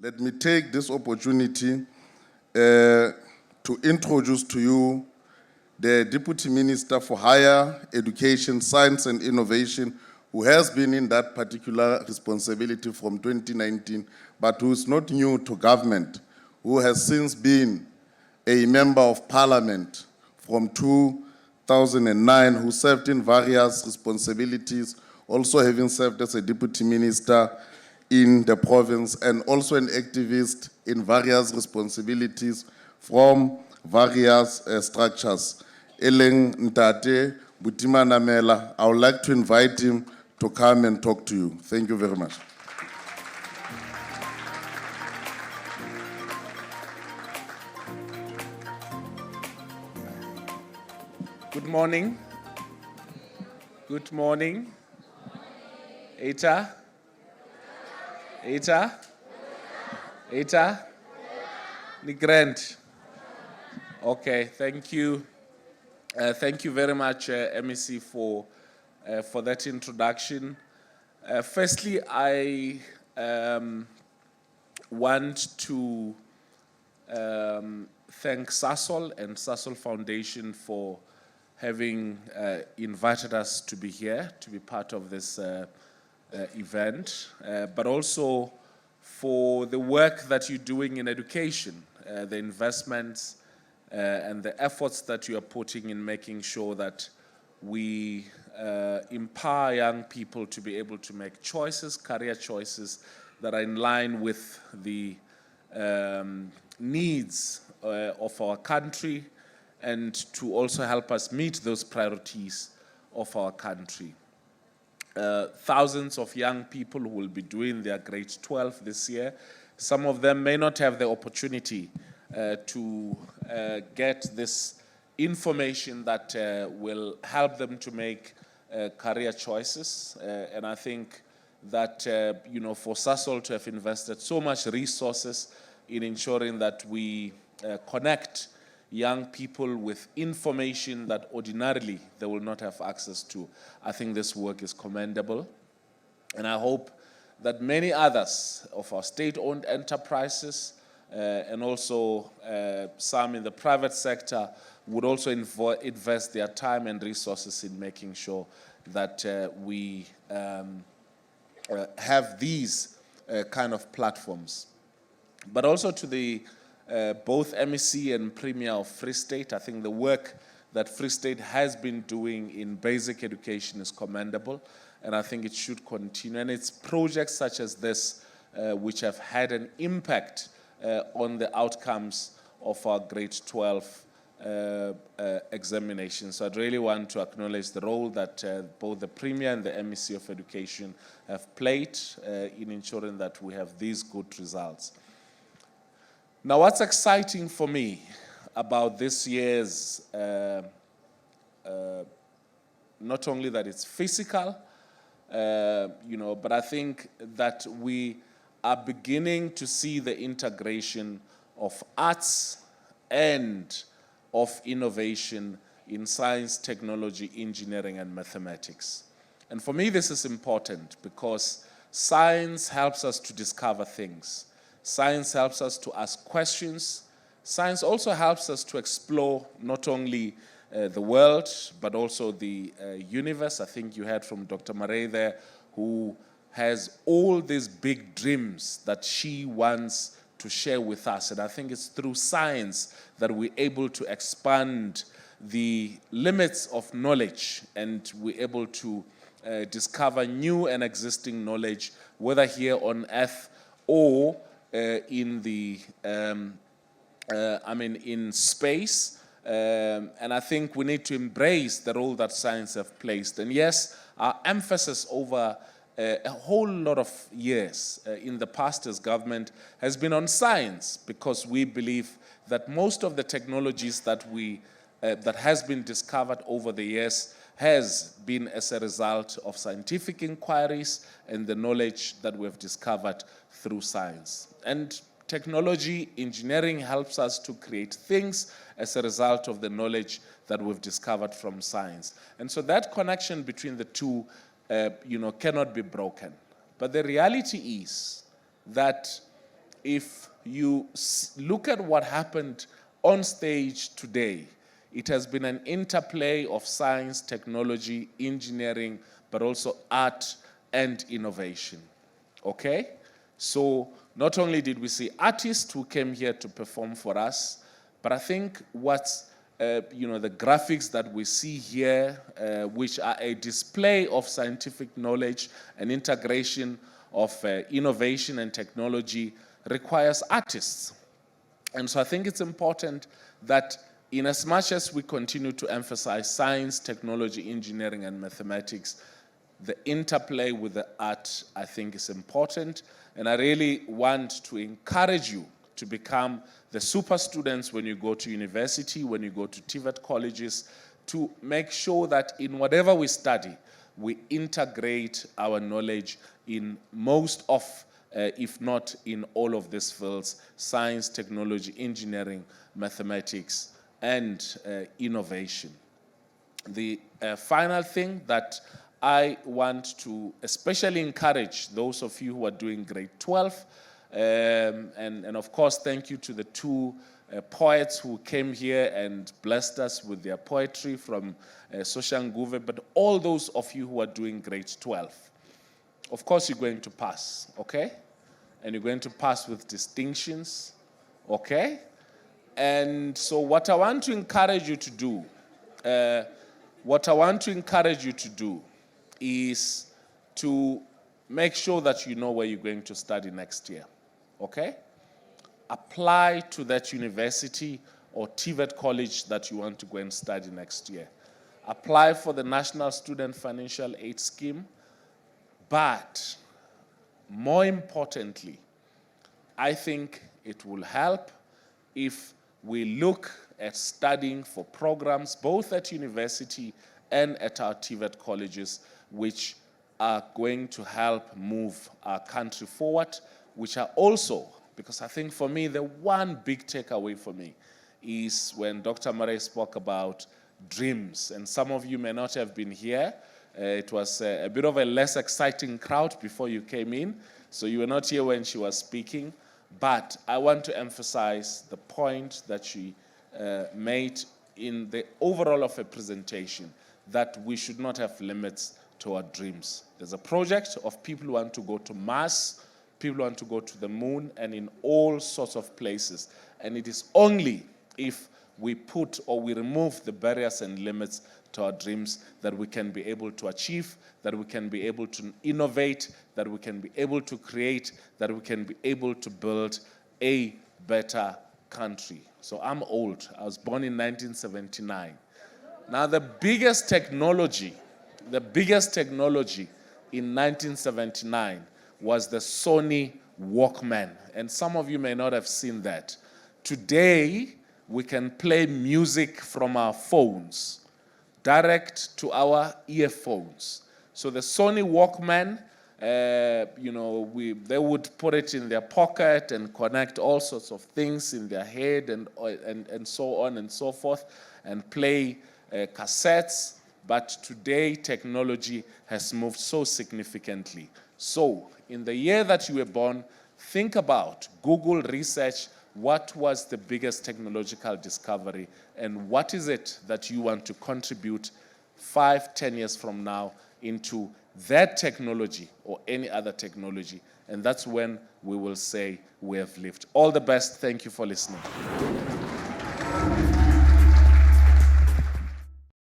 Let me take this opportunity to introduce to you the Deputy Minister for Higher Education, Science and Innovation, who has been in that particular responsibility from 2019, but who is not new to government, who has since been a member of parliament from 2009, who served in various responsibilities, also having served as a deputy minister in the province and also an activist in various responsibilities from various structures. Eleng Ntate Buti Manamela, I would like to invite him to come and talk to you. Thank you very much. Good morning. Good morning. Eta? Ni Grant. Okay, thank you. Thank you very much, MEC, for that introduction. Firstly, I want to thank SASOL and SASOL Foundation for having invited us to be here, to be part of this event, but also for the work that you're doing in education, the investments and the efforts that you are putting in making sure that we empower young people to be able to make choices, career choices that are in line with the needs of our country, and to also help us meet those priorities of our country. Thousands of young people who will be doing their grade 12 this year. Some of them may not have the opportunity to get this information that will help them to make career choices. And I think that, for SASOL to have invested so much resources in ensuring that we connect young people with information that ordinarily they will not have access to. I think this work is commendable. And I hope that many others of our state-owned enterprises and also some in the private sector would also invest their time and resources in making sure that we have these kind of platforms. But also to the both MEC and Premier of Free State, I think the work that Free State has been doing in basic education is commendable, and I think it should continue. And it's projects such as this which have had an impact on the outcomes of our grade 12 examinations. So I'd really want to acknowledge the role that both the Premier and the MEC of Education have played in ensuring that we have these good results. Now, what's exciting for me about this year's, not only that it's physical, but I think that we are beginning to see the integration of arts and of innovation in science, technology, engineering, and mathematics. And for me, this is important because science helps us to discover things. Science helps us to ask questions. Science also helps us to explore not only the world, but also the universe. I think you heard from Dr. Marais there, who has all these big dreams that she wants to share with us. And I think it's through science that we're able to expand the limits of knowledge, and we're able to discover new and existing knowledge, whether here on Earth or in the, in space. And I think we need to embrace the role that science has placed. And yes, our emphasis over a whole lot of years in the past as government has been on science, because we believe that most of the technologies that that has been discovered over the years has been as a result of scientific inquiries and the knowledge that we've discovered through science. And technology, engineering helps us to create things as a result of the knowledge that we've discovered from science. And so that connection between the two, cannot be broken. But the reality is that if you look at what happened on stage today, it has been an interplay of science, technology, engineering, but also art and innovation. Okay? So not only did we see artists who came here to perform for us, but I think what's the graphics that we see here, which are a display of scientific knowledge and integration of innovation and technology, requires artists. And so I think it's important that in as much as we continue to emphasize science, technology, engineering, and mathematics, the interplay with the art, I think, is important. And I really want to encourage you to become the super students when you go to university, when you go to TVET colleges, to make sure that in whatever we study, we integrate our knowledge in most of, if not in all of these fields: science, technology, engineering, mathematics, and innovation. The final thing that I want to especially encourage those of you who are doing grade 12, and of course, thank you to the two poets who came here and blessed us with their poetry from Soshanguve, but all those of you who are doing grade 12. Of course, you're going to pass, okay? And you're going to pass with distinctions, okay? And so what I want to encourage you to do, is to make sure that you know where you're going to study next year, okay? Apply to that university or TVET college that you want to go and study next year. Apply for the National Student Financial Aid Scheme, but more importantly, I think it will help if we look at studying for programs both at university and at our TVET colleges, which are going to help move our country forward, which are also, because I think for me, the one big takeaway for me is when Dr. Murray spoke about dreams, and some of you may not have been here. It was a bit of a less exciting crowd before you came in, so you were not here when she was speaking, but I want to emphasize the point that she made in the overall of a presentation, that we should not have limits to our dreams. There's a project of people who want to go to Mars, people who want to go to the moon, and in all sorts of places. And it is only if we put or we remove the barriers and limits to our dreams that we can be able to achieve, that we can be able to innovate, that we can be able to create, that we can be able to build a better country. So I'm old. I was born in 1979. Now, the biggest technology in 1979 was the Sony Walkman. And some of you may not have seen that. Today, we can play music from our phones, direct to our earphones. So the Sony Walkman, they would put it in their pocket and connect all sorts of things in their head and so on and so forth, and play cassettes. But today, technology has moved so significantly. So in the year that you were born, think about, Google, research, what was the biggest technological discovery, and what is it that you want to contribute 5-10 years from now into that technology or any other technology. And that's when we will say we have lived. All the best. Thank you for listening.